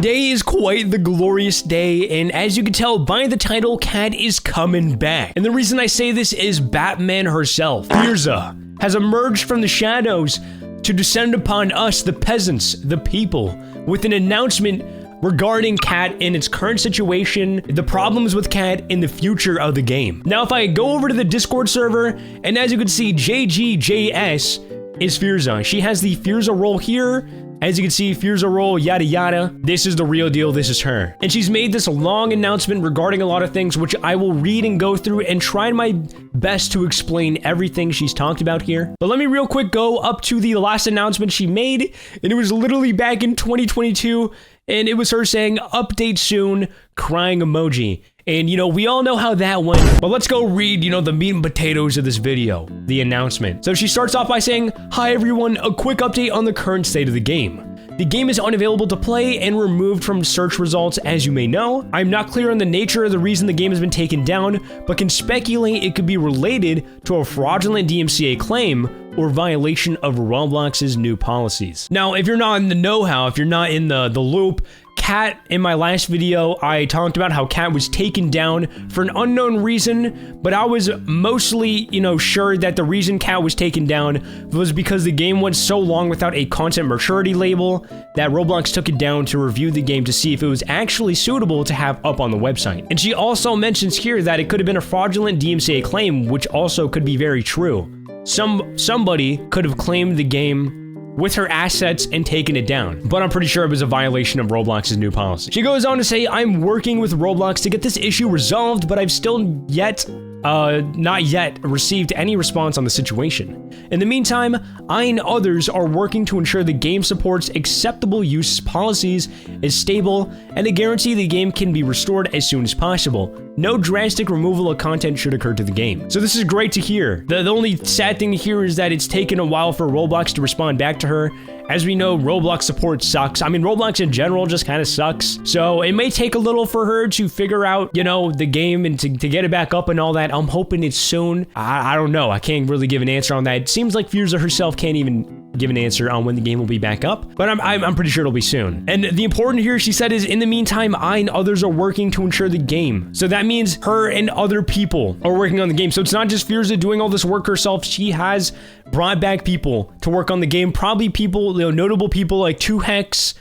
Today is quite the glorious day, and as you can tell by the title, Cat is coming back. And the reason I say this is Batman herself, Fierzaa, has emerged from the shadows to descend upon us, the peasants, the people, with an announcement regarding Cat in its current situation, the problems with Cat in the future of the game. Now, if I go over to the Discord server, and as you can see, JGJS is Fierzaa. She has the Fierzaa role here. As you can see, Fierzaa role, yada yada. This is the real deal, this is her. And she's made this long announcement regarding a lot of things, which I will read and go through and try my best to explain everything she's talked about here. But let me real quick go up to the last announcement she made, and it was literally back in 2022, and it was her saying, update soon, crying emoji. And, you know, we all know how that went, but let's go read, you know, the meat and potatoes of this video, the announcement. So she starts off by saying, hi everyone, a quick update on the current state of the game. The game is unavailable to play and removed from search results, as you may know. I'm not clear on the nature of the reason the game has been taken down, but can speculate it could be related to a fraudulent DMCA claim or violation of Roblox's new policies. Now, if you're not in the know-how, if you're not in the loop, Cat, in my last video, I talked about how Cat was taken down for an unknown reason, but I was mostly, you know, sure that the reason Cat was taken down was because the game went so long without a content maturity label that Roblox took it down to review the game to see if it was actually suitable to have up on the website. And she also mentions here that it could have been a fraudulent DMCA claim, which also could be very true. Somebody could have claimed the game with her assets and taken it down, but I'm pretty sure it was a violation of Roblox's new policy. She goes on to say, I'm working with Roblox to get this issue resolved, but I've still not yet received any response on the situation. In the meantime, I and others are working to ensure the game supports acceptable use policies, is stable, and to guarantee the game can be restored as soon as possible. No drastic removal of content should occur to the game. So this is great to hear. The only sad thing here is that it's taken a while for Roblox to respond back to her. As we know, Roblox support sucks. I mean, Roblox in general just kind of sucks. So it may take a little for her to figure out, you know, the game and to get it back up and all that. I'm hoping it's soon. I don't know. I can't really give an answer on that. It seems like Fierzaa herself can't even give an answer on when the game will be back up, but I'm pretty sure it'll be soon. And the important here, she said, is in the meantime, I and others are working to ensure the game. So that means her and other people are working on the game. So it's not just Fierzaa doing all this work herself. She has brought back people to work on the game. Probably people, you know, notable people like 2hex,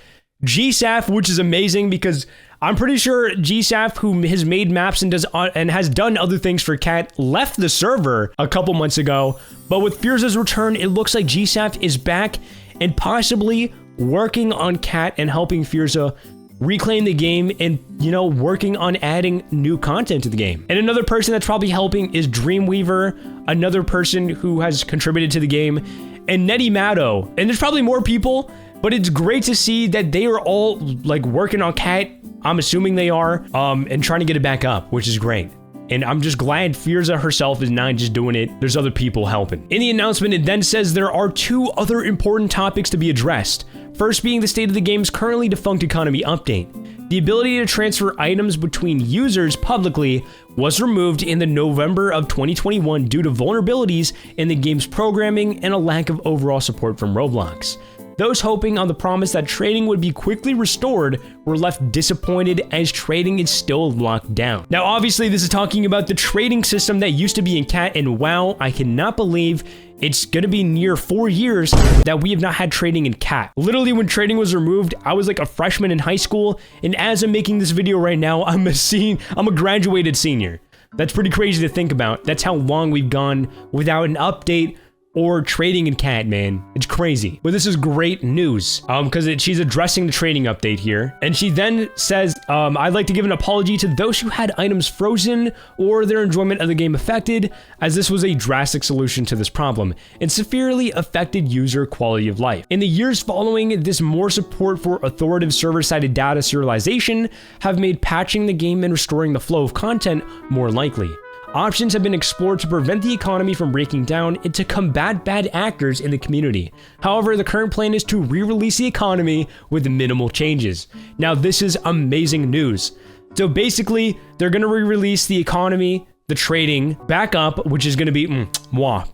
GSAF, which is amazing because I'm pretty sure GSAF, who has made maps and has done other things for Cat, left the server a couple months ago. But with Fierzaa's return, it looks like GSAF is back and possibly working on Cat and helping Fierzaa reclaim the game and, you know, working on adding new content to the game. And another person that's probably helping is Dreamweaver, another person who has contributed to the game, and Netty Matto. And there's probably more people, but it's great to see that they are all like working on Cat. I'm assuming they are, and trying to get it back up, which is great. And I'm just glad Fierzaa herself is not just doing it. There's other people helping. In the announcement, it then says there are 2 other important topics to be addressed. First being the state of the game's currently defunct economy update. The ability to transfer items between users publicly was removed in the November of 2021 due to vulnerabilities in the game's programming and a lack of overall support from Roblox. Those hoping on the promise that trading would be quickly restored were left disappointed as trading is still locked down. Now, obviously, this is talking about the trading system that used to be in Cat, and wow, I cannot believe it's gonna be near 4 years that we have not had trading in Cat. Literally, when trading was removed, I was like a freshman in high school, and as I'm making this video right now, I'm a graduated senior. That's pretty crazy to think about. That's how long we've gone without an update or trading in Cat, man. It's crazy. But this is great news because she's addressing the trading update here. And she then says, I'd like to give an apology to those who had items frozen or their enjoyment of the game affected, as this was a drastic solution to this problem and severely affected user quality of life. In the years following this, more support for authoritative server-sided data serialization have made patching the game and restoring the flow of content more likely. Options have been explored to prevent the economy from breaking down and to combat bad actors in the community. However, the current plan is to re-release the economy with minimal changes. Now, this is amazing news. So basically, they're going to re-release the economy, the trading back up, which is going to be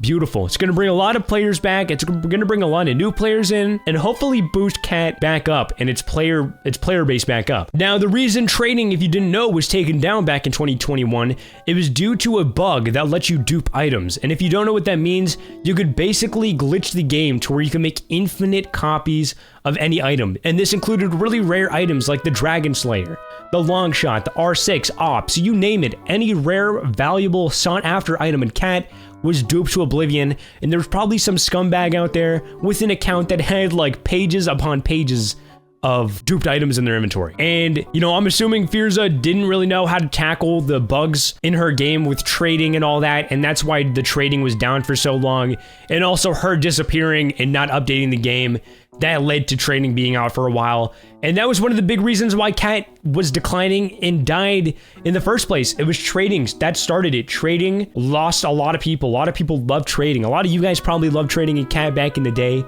beautiful. It's going to bring a lot of players back. It's going to bring a lot of new players in, and hopefully boost Cat back up and its player base back up. Now, the reason trading, if you didn't know, was taken down back in 2021, it was due to a bug that lets you dupe items. And if you don't know what that means, you could basically glitch the game to where you can make infinite copies of any item. And this included really rare items like the Dragon Slayer, the Longshot, the R6, Ops, you name it. Any rare, valuable, sought-after item in Cat was duped to oblivion, and there's probably some scumbag out there with an account that had like pages upon pages of duped items in their inventory. And, you know, I'm assuming Fierzaa didn't really know how to tackle the bugs in her game with trading and all that, and that's why the trading was down for so long, and also her disappearing and not updating the game. That led to trading being out for a while, and that was one of the big reasons why Cat was declining and died in the first place. It was trading that started it. Trading lost a lot of people. A lot of people love trading. A lot of you guys probably loved trading in Cat back in the day.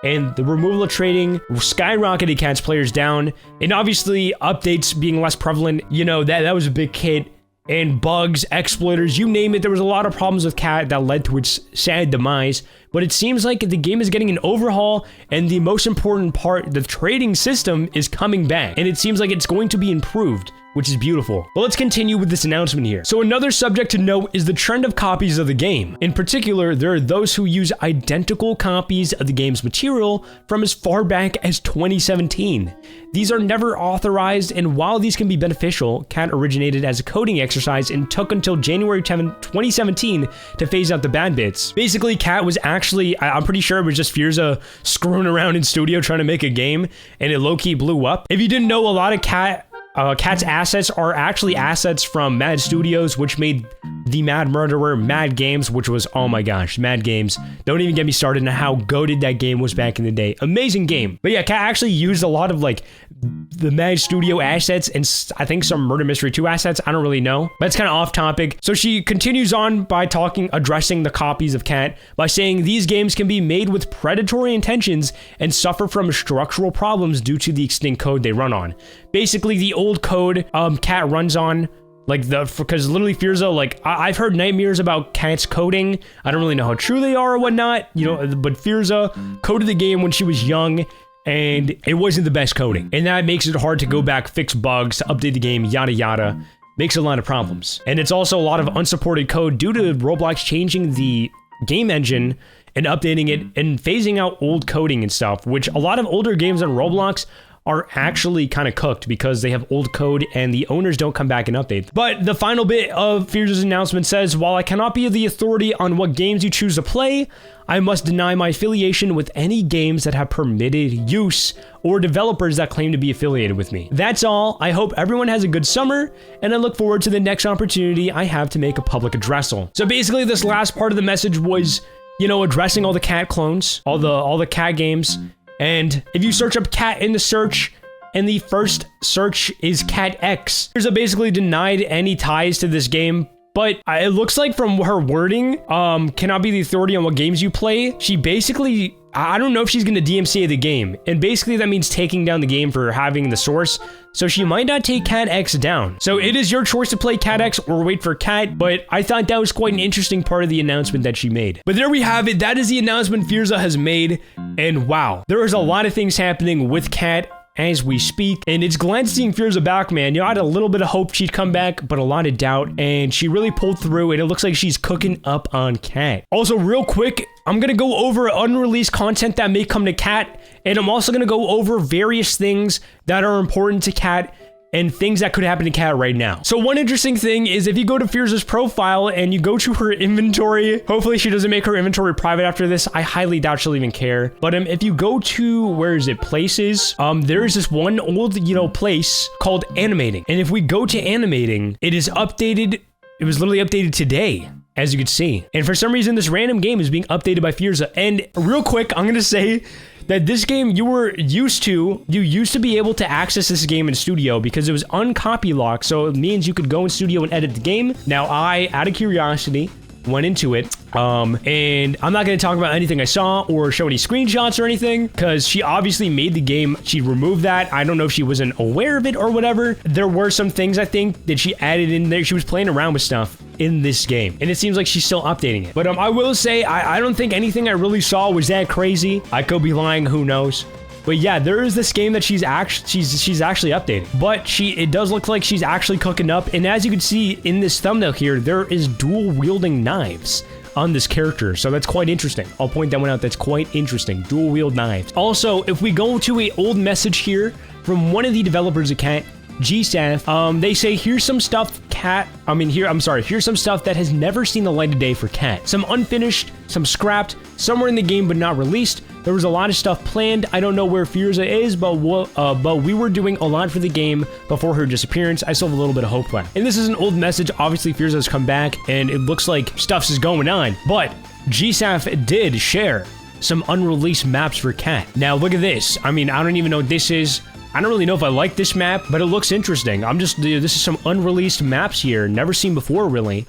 And the removal of trading skyrocketed Cat's players down. And obviously, updates being less prevalent, you know, that was a big hit. And bugs, exploiters, you name it. There was a lot of problems with Cat that led to its sad demise. But it seems like the game is getting an overhaul, and the most important part, the trading system, is coming back. And it seems like it's going to be improved, which is beautiful. But let's continue with this announcement here. So another subject to note is the trend of copies of the game. In particular, there are those who use identical copies of the game's material from as far back as 2017. These are never authorized, and while these can be beneficial, Cat originated as a coding exercise and took until January 10, 2017 to phase out the bad bits. Basically, Cat was actually, I'm pretty sure it was just Fierzaa screwing around in studio trying to make a game, and it low-key blew up. If you didn't know, a lot of Cat's assets are actually assets from Mad Studios, which made The Mad Murderer, Mad Games, which was, oh my gosh, Mad Games. Don't even get me started on how goated that game was back in the day. Amazing game. But yeah, Cat actually used a lot of like the Mad Studio assets and I think some Murder Mystery 2 assets. I don't really know, but it's kind of off topic. So she continues on by addressing the copies of Cat by saying these games can be made with predatory intentions and suffer from structural problems due to the extinct code they run on. Basically, the old code Cat runs on, like because literally Fierzaa, like I've heard nightmares about Cat's coding. I don't really know how true they are or whatnot, you know, but Fierzaa coded the game when she was young, and it wasn't the best coding. And that makes it hard to go back, fix bugs, update the game, yada yada. Makes a lot of problems. And it's also a lot of unsupported code due to Roblox changing the game engine and updating it and phasing out old coding and stuff, which a lot of older games on Roblox are actually kind of cooked because they have old code and the owners don't come back and update. But the final bit of Fierzaa's announcement says, while I cannot be the authority on what games you choose to play, I must deny my affiliation with any games that have permitted use or developers that claim to be affiliated with me. That's all. I hope everyone has a good summer, and I look forward to the next opportunity I have to make a public addressal. So basically, this last part of the message was, you know, addressing all the Cat clones, all the Cat games. And if you search up Cat in the search, and the first search is Cat X, Fierzaa basically denied any ties to this game. But it looks like from her wording, cannot be the authority on what games you play. She basically, I don't know if she's going to DMCA the game. And basically that means taking down the game for having the source. So she might not take Cat X down. So it is your choice to play Cat X or wait for Cat. But I thought that was quite an interesting part of the announcement that she made. But there we have it. That is the announcement Fierzaa has made. And wow, there is a lot of things happening with Cat as we speak, and it's glad seeing Fierzaa back, man. You know, I had a little bit of hope she'd come back, but a lot of doubt, and she really pulled through, and it looks like she's cooking up on Cat. Also, real quick, I'm gonna go over unreleased content that may come to Cat, and I'm also gonna go over various things that are important to Cat and things that could happen to Cat right now. So one interesting thing is if you go to Fierzaa's profile and you go to her inventory, hopefully she doesn't make her inventory private after this. I highly doubt she'll even care. But if you go to, where is it, places, there is this one old, you know, place called animating. And if we go to animating, it is updated. It was literally updated today, as you can see. And for some reason, this random game is being updated by Fierzaa. And real quick, I'm gonna say that this game you used to be able to access this game in studio because it was uncopy locked, so it means you could go in studio and edit the game. Now I, out of curiosity, went into it, and I'm not going to talk about anything I saw or show any screenshots or anything, because she obviously made the game. She removed that. I don't know if she wasn't aware of it or whatever. There were some things I think that she added in there. She was playing around with stuff, in this game. And it seems like she's still updating it. But I will say, I don't think anything I really saw was that crazy. I could be lying, who knows? But yeah, there is this game that she's actually updating. But it does look like she's actually cooking up. And as you can see in this thumbnail here, there is dual wielding knives on this character, so that's quite interesting. I'll point that one out. That's quite interesting. Dual wield knives. Also, if we go to a old message here from one of the developers of Cat, GSAF, they say here's some stuff here's some stuff that has never seen the light of day for Cat. Some unfinished, some scrapped, somewhere in the game but not released. There was a lot of stuff planned. I don't know where Fierzaa is, but we were doing a lot for the game before her disappearance. I still have a little bit of hope left. And this is an old message. Obviously, Fierzaa's come back, and it looks like stuff is going on. But GSAF did share some unreleased maps for Cat. Now, look at this. I mean, I don't even know what this is. I don't really know if I like this map, but it looks interesting. This is some unreleased maps here, never seen before, really.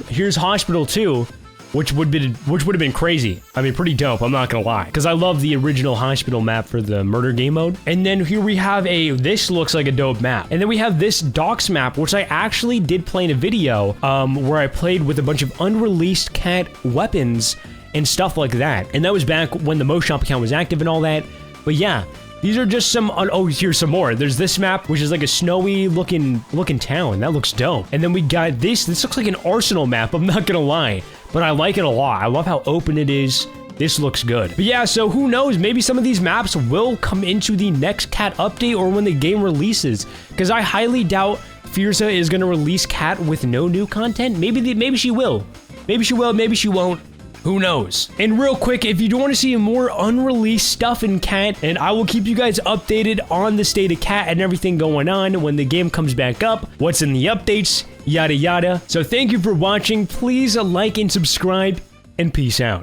Here's Hospital 2, which would have been crazy. I mean, pretty dope, I'm not gonna lie. Because I love the original Hospital map for the murder game mode. And then here we have this looks like a dope map. And then we have this Docks map, which I actually did play in a video, where I played with a bunch of unreleased Cat weapons and stuff like that. And that was back when the Moshop account was active and all that. But yeah. These are just some, oh, here's some more. There's this map, which is like a snowy looking town. That looks dope. And then we got this looks like an arsenal map, I'm not gonna lie. But I like it a lot. I love how open it is. This looks good. But yeah, so who knows? Maybe some of these maps will come into the next Cat update or when the game releases. Because I highly doubt Fierzaa is gonna release Cat with no new content. Maybe she will. Maybe she will, maybe she won't. Who knows? And real quick, if you do want to see more unreleased stuff in Cat, and I will keep you guys updated on the state of Cat and everything going on when the game comes back up, what's in the updates, yada yada. So thank you for watching. Please like and subscribe, and peace out.